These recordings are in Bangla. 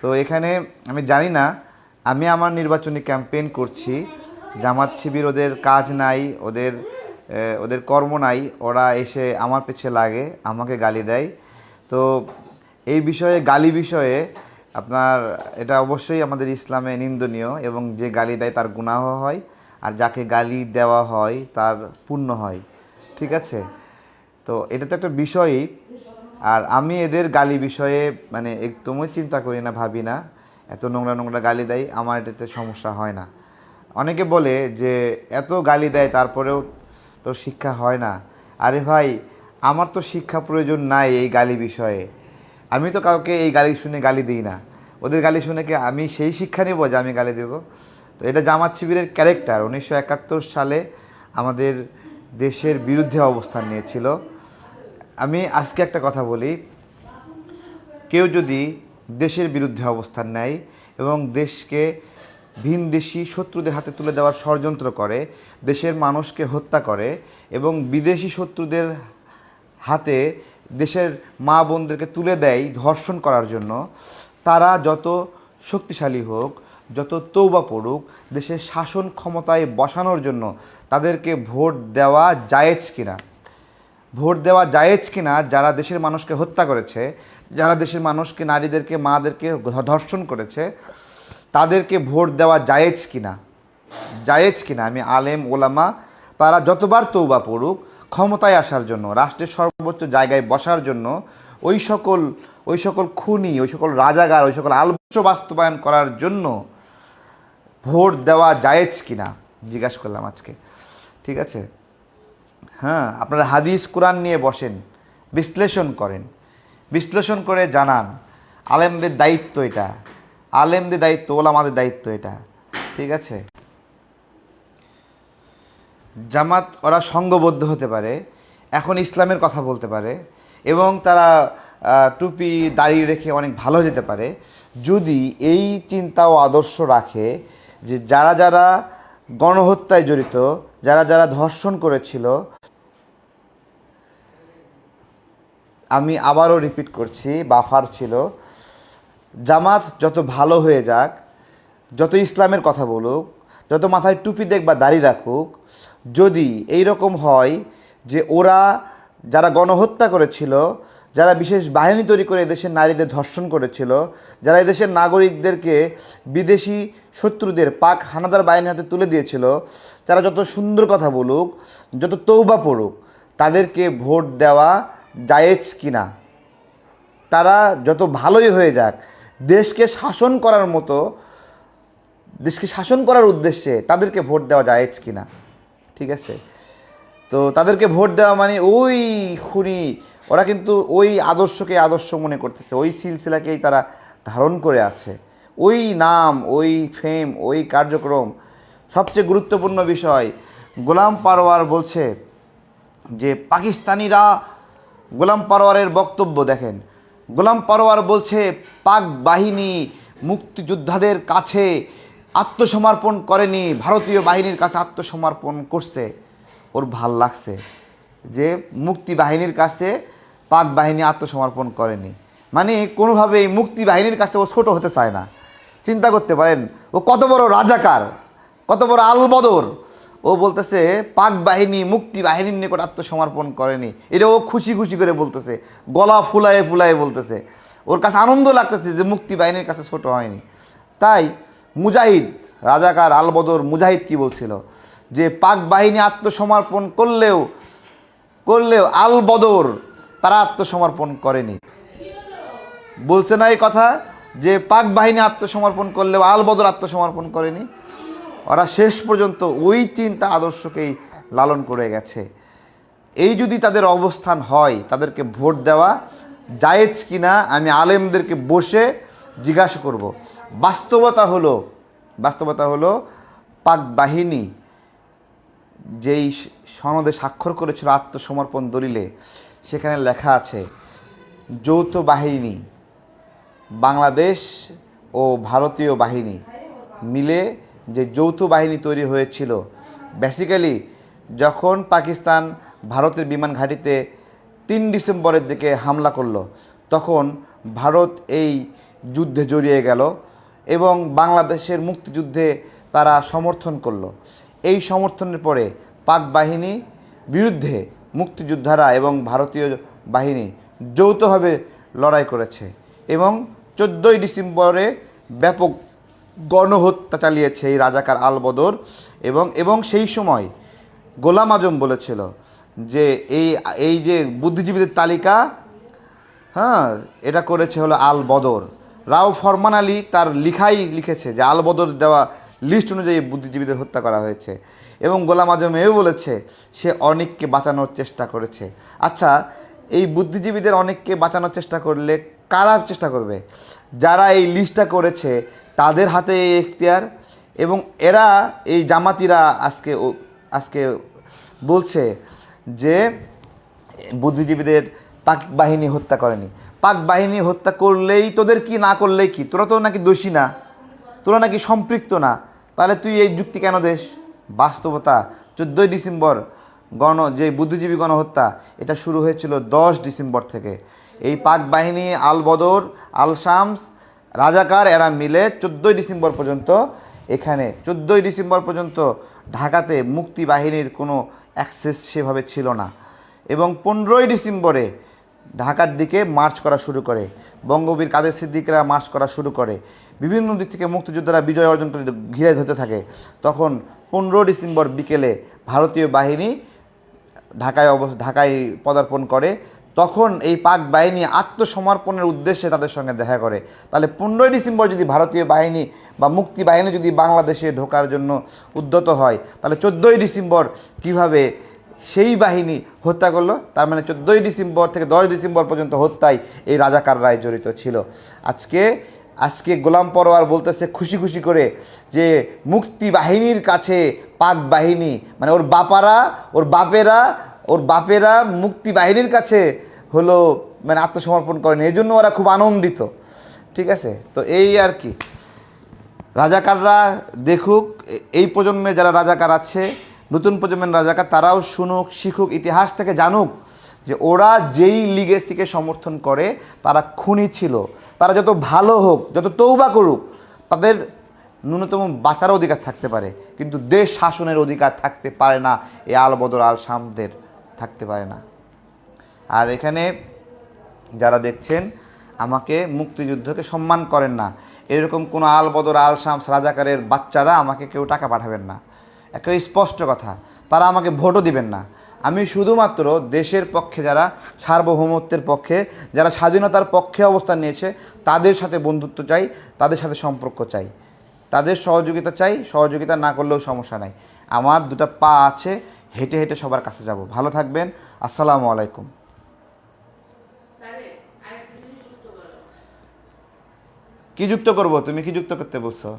তো এখানে আমি জানি না, আমি আমার নির্বাচনী ক্যাম্পেইন করছি, জামাত শিবির ওদের কাজ নাই, ওদের কর্ম নাই, ওরা এসে আমার পেছে লাগে, আমাকে গালি দেয়। তো এই বিষয়ে গালি বিষয়ে আপনার এটা অবশ্যই আমাদের ইসলামে নিন্দনীয়, এবং যে গালি দেয় তার গুনাহ হয়, আর যাকে গালি দেওয়া হয় তার পুণ্য হয়। ঠিক আছে? তো এটা তো একটা বিষয়ই। আর আমি এদের গালি বিষয়ে মানে একদমই চিন্তা করি না, ভাবি না। এত নোংরা নোংরা গালি দেয়, আমার এটাতে সমস্যা হয় না। অনেকে বলে যে এত গালি দেয় তারপরেও তো শিক্ষা হয় না। আরে ভাই, আমার তো শিক্ষা প্রয়োজন নাই এই গালি বিষয়ে। আমি তো কাউকে এই গালি শুনে গালি দিই না। ওদের গালি শুনে কি আমি সেই শিক্ষা নেব যে আমি গালি দেব? তো এটা জামাত শিবিরের ক্যারেক্টার। 1971 সালে আমাদের দেশের বিরুদ্ধে অবস্থান নিয়েছিল। আমি আজকে একটা কথা বলি, কেউ যদি দেশের বিরুদ্ধে অবস্থান নেয় এবং দেশকে ভিনদেশি শত্রুদের হাতে তুলে দেওয়ার ষড়যন্ত্র করে, দেশের মানুষকে হত্যা করে এবং বিদেশি শত্রুদের হাতে দেশের মা বোনদেরকে তুলে দেয় ধর্ষণ করার জন্য, তারা যত শক্তিশালী হোক, যত তৌবা পড়ুক, দেশের শাসন ক্ষমতায় বসানোর জন্য তাদেরকে ভোট দেওয়া জায়েজ কিনা? ভোট দেওয়া জায়েজ কিনা? যারা দেশের মানুষকে হত্যা করেছে, যারা দেশের মানুষকে, নারীদেরকে, মাদেরকে ধর্ষণ করেছে, তাদেরকে ভোট দেওয়া জায়েজ কিনা? জায়েজ কিনা? আমি আলেম ওলামা তারা যতবার তৌবা পড়ুক, ক্ষমতায় আসার জন্য, রাষ্ট্রের সর্বোচ্চ জায়গায় বসার জন্য, ওই সকল খুনি, ওই সকল রাজাগার, ওই সকল আদর্শ বাস্তবায়ন করার জন্য ভোট দেওয়া জায়েজ কিনা জিজ্ঞাসা করলাম আজকে। ঠিক আছে? হ্যাঁ, আপনারা হাদিস কোরআন নিয়ে বসেন, বিশ্লেষণ করেন, বিশ্লেষণ করে জানান। আলেমদের দায়িত্ব এটা, আলেমদের দায়িত্ব, ওলামাদের দায়িত্ব এটা। ঠিক আছে? জামাত ওরা সংঘবদ্ধ হতে পারে, এখন ইসলামের কথা বলতে পারে, এবং তারা টুপি দাঁড়িয়ে রেখে অনেক ভালো যেতে পারে, যদি এই চিন্তা ও আদর্শ রাখে যে যারা যারা গণহত্যায় জড়িত, যারা যারা ধর্ষণ করেছিল, আমি আবারও রিপিট করছি, বাফার ছিল, জামাত যত ভালো হয়ে যাক, যত ইসলামের কথা বলুক, যত মাথায় টুপি দেখ বা দাড়ি রাখুক, যদি এই রকম হয় যে ওরা যারা গণহত্যা করেছিল, যারা বিশেষ বাহিনী তৈরি করে এদেশের নারীদের ধর্ষণ করেছিল, যারা এদেশের নাগরিকদেরকে বিদেশি শত্রুদের পাক হানাদার বাহিনীর হাতে তুলে দিয়েছিল, তারা যত সুন্দর কথা বলুক, যত তৌবা পড়ুক, তাদেরকে ভোট দেওয়া জায়েজ কিনা? তারা যত ভালোই হয়ে যাক, দেশকে শাসন করার মতো, দেশকে শাসন করার উদ্দেশ্যে তাদেরকে ভোট দেওয়া জায়েজ কিনা? ঠিক আছে? তো তাদেরকে ভোট দেওয়া মানে ওই খুনি, ওরা কিন্তু ওই আদর্শকে আদর্শ মনে করতেছে, ওই সিলসিলাকেই তারা ধারণ করে আছে, ওই নাম, ওই ফেম, ওই কার্যক্রম। সবচেয়ে গুরুত্বপূর্ণ বিষয়, গোলাম পারওয়ার বলছে যে পাকিস্তানিরা, গোলাম পারওয়ারের বক্তব্য দেখেন, গোলাম পারওয়ার বলছে পাক বাহিনী মুক্তিযোদ্ধাদের কাছে আত্মসমর্পণ করেনি, ভারতীয় বাহিনীর কাছে আত্মসমর্পণ করছে। ওর ভাল লাগছে যে মুক্তি বাহিনীর কাছে পাক বাহিনী আত্মসমর্পণ করেনি, মানে কোনোভাবেই মুক্তি বাহিনীর কাছে ও ছোট হতে চায় না। চিন্তা করতে পারেন ও কত বড় রাজাকার, কত বড় আলবদর। ও বলতেছে পাক বাহিনী মুক্তি বাহিনীর নিকট আত্মসমর্পণ করেনি, এটা ও খুশি খুশি করে বলতেছে, গলা ফুলায়ে ফুলায়ে বলতেছে। ওর কাছে আনন্দ লাগতেছে যে মুক্তি বাহিনীর কাছে ছোট হয়নি। তাই মুজাহিদ, রাজাকার আলবদর মুজাহিদ কি বলছিল যে পাক বাহিনী আত্মসমর্পণ করলেও আলবদর তারা আত্মসমর্পণ করেনি। বলছে না এই কথা যে পাক বাহিনী আত্মসমর্পণ করলেও আলবদর আত্মসমর্পণ করেনি? ওরা শেষ পর্যন্ত ওই চিন্তা আদর্শকেই লালন করে গেছে। এই যদি তাদের অবস্থান হয়, তাদেরকে ভোট দেওয়া জায়েজ কিনা আমি আলেমদেরকে বসে জিজ্ঞাসা করব। বাস্তবতা হলো পাক বাহিনী যেই সনদে স্বাক্ষর করেছিল আত্মসমর্পণ দলিলে, সেখানে লেখা আছে যৌথ বাহিনী, বাংলাদেশ ও ভারতীয় বাহিনী মিলে যে যৌথ বাহিনী তৈরি হয়েছিল, বেসিক্যালি যখন পাকিস্তান ভারতের বিমান ঘাঁটিতে 3 ডিসেম্বরের দিকে হামলা করলো, তখন ভারত এই যুদ্ধে জড়িয়ে গেল এবং বাংলাদেশের মুক্তিযুদ্ধে তারা সমর্থন করলো। এই সমর্থনের পরে পাক বাহিনী বিরুদ্ধে মুক্তিযোদ্ধারা এবং ভারতীয় বাহিনী যৌথভাবে লড়াই করেছে এবং 14ই ডিসেম্বরে ব্যাপক গণহত্যা চালিয়েছে এই রাজাকার আল বদর এবং সেই সময় গোলাম আজম বলেছিল যে এই যে বুদ্ধিজীবীদের তালিকা, হ্যাঁ, এটা করেছে হলো আল বদর। রাও ফরমান আলী তার লিখেছে যে আল বদর দেওয়া লিস্ট অনুযায়ী বুদ্ধিজীবীদের হত্যা করা হয়েছে এবং গোলাম আজম এও বলেছে সে অনেককে বাঁচানোর চেষ্টা করেছে। আচ্ছা, এই বুদ্ধিজীবীদের অনেককে বাঁচানোর চেষ্টা করলে কারা চেষ্টা করবে? যারা এই লিস্টটা করেছে তাদের হাতে এই এখতিয়ার, এবং এরা এই জামাতিরা আজকে বলছে যে বুদ্ধিজীবীদের পাক বাহিনী হত্যা করেনি। পাক বাহিনী হত্যা করলেই তোদের কি, না করলেই কি? তোরা তো নাকি দোষী না, তোরা নাকি সম্পৃক্ত না, তাহলে তুই এই যুক্তি কেন দেস? বাস্তবতা 14ই ডিসেম্বর যে বুদ্ধিজীবী গণহত্যা, এটা শুরু হয়েছিল 10 ডিসেম্বর থেকে। এই পাক বাহিনী আল বদর, আল শামস, রাজাকার এরা মিলে 14ই ডিসেম্বর পর্যন্ত এখানে 14ই ডিসেম্বর পর্যন্ত ঢাকাতে মুক্তি বাহিনীর কোনো অ্যাক্সেস সেভাবে ছিল না এবং 15ই ডিসেম্বরে ঢাকার দিকে মার্চ করা শুরু করে, বঙ্গবীর কাদের সিদ্দিকরা মার্চ করা শুরু করে, বিভিন্ন দিক থেকে মুক্তিযোদ্ধারা বিজয় অর্জন করে ঘিরে ধরতে থাকে। তখন 15 ডিসেম্বর বিকেলে ভারতীয় বাহিনী ঢাকায় পদার্পণ করে। তখন এই পাক বাহিনী আত্মসমর্পণের উদ্দেশ্যে তাদের সঙ্গে দেখা করে। তাহলে 15ই ডিসেম্বর যদি ভারতীয় বাহিনী বা মুক্তি বাহিনী যদি বাংলাদেশে ঢোকার জন্য উদ্যত হয়, তাহলে 14ই ডিসেম্বর কিভাবে সেই বাহিনী হত্যা করলো? তার মানে 14ই ডিসেম্বর থেকে 10 ডিসেম্বর পর্যন্ত হত্যায় এই রাজাকাররাই জড়িত ছিল। আজকে গোলাম পরোয়ার বলতেছে খুশি খুশি করে যে মুক্তি বাহিনীর কাছে পাক বাহিনী, মানে ওর বাপেরা মুক্তি বাহিনীর কাছে হলো মানে আত্মসমর্পণ করেনি, এই জন্য ওরা খুব আনন্দিত। ঠিক আছে, তো এই আর কি। রাজাকাররা দেখুক, এই প্রজন্মে যারা রাজাকার আছে, নতুন প্রজন্মের রাজাকার, তারাও শুনুক, শিখুক, ইতিহাস থেকে জানুক যে ওরা যেই লিগেসিকে সমর্থন করে তারা খুনি ছিল। তারা যত ভালো হোক, যত তৌবা করুক, তাদের ন্যূনতম বাঁচার অধিকার থাকতে পারে, কিন্তু দেশ শাসনের অধিকার থাকতে পারে না। এই আল বদর আল শামদের থাকতে পারে না। আর এখানে যারা দেখছেন আমাকে মুক্তিযুদ্ধকে সম্মান করেন না, এরকম কোনো আল বদর আল শামস রাজাকারের বাচ্চারা আমাকে কেউ টাকা পাঠাবেন না। একটা স্পষ্ট কথা, তারা আমাকে ভোটও দিবেন না। আমি শুধুমাত্র দেশের পক্ষে, যারা সার্বভৌমত্বের পক্ষে, যারা স্বাধীনতার পক্ষে অবস্থান নিয়েছে, তাদের সাথে বন্ধুত্ব চাই, তাদের সাথে সম্পর্ক চাই, তাদের সহযোগিতা চাই। সহযোগিতা না করলেও সমস্যা নাই, আমার দুটো পা আছে, হেঁটে হেঁটে সবার কাছে যাব। ভালো থাকবেন, আসসালামু আলাইকুম। কি যুক্ত করব? তুমি কি যুক্ত করতে বলছো?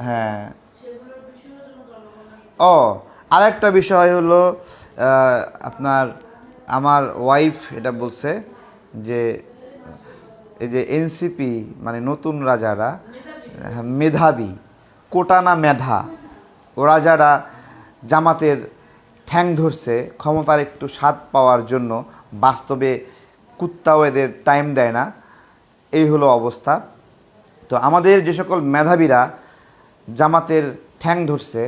হ্যাঁ, ও আরেকটা বিষয় হলো আমার ওয়াইফ এটা বলছে যে এই যে এনসিপি মানে নতুন রাজারা মেধাবী, কোটা না মেধা, ওরা যারা জামাতের ঠ্যাং ধরছে ক্ষমতার একটু স্বাদ পাওয়ার জন্য, বাস্তবে কুত্তাও এদের টাইম দেয় না, এই হলো অবস্থা। তো আমাদের যে সকল মেধাবীরা জামাতের ঠ্যাং ধরছে,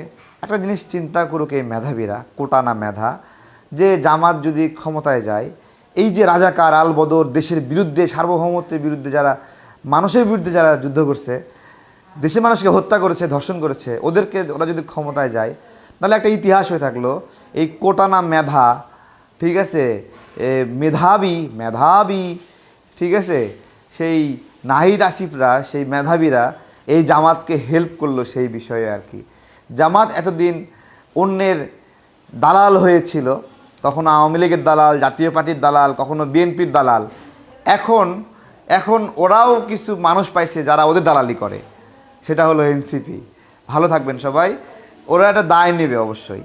একটা জিনিস চিন্তা করুক এই মেধাবীরা, কোটা না মেধা, যে জামাত যদি ক্ষমতায় যায়, এই যে রাজাকার আল বদর দেশের বিরুদ্ধে, সার্বভৌমত্বের বিরুদ্ধে, যারা মানুষের বিরুদ্ধে যারা যুদ্ধ করছে, দেশের মানুষকে হত্যা করেছে, ধর্ষণ করেছে, ওরা যদি ক্ষমতায় যায়, তাহলে একটা ইতিহাস হয়ে থাকলো এই কোটা না মেধা, ঠিক আছে, মেধাবী, ঠিক আছে, সেই নাহিদ আসিফরা, সেই মেধাবীরা এই জামাতকে হেল্প করলো সেই বিষয়ে আর কি। জামাত এতদিন অন্যের দালাল হয়েছিল, কখনো আওয়ামী লীগের দালাল, জাতীয় পার্টির দালাল, কখনো বিএনপির দালাল। এখন ওরাও কিছু মানুষ পাইছে যারা ওদের দালালি করে, সেটা হলো এনসিপি। ভালো থাকবেন সবাই, ওরা একটা দায় নেবে অবশ্যই।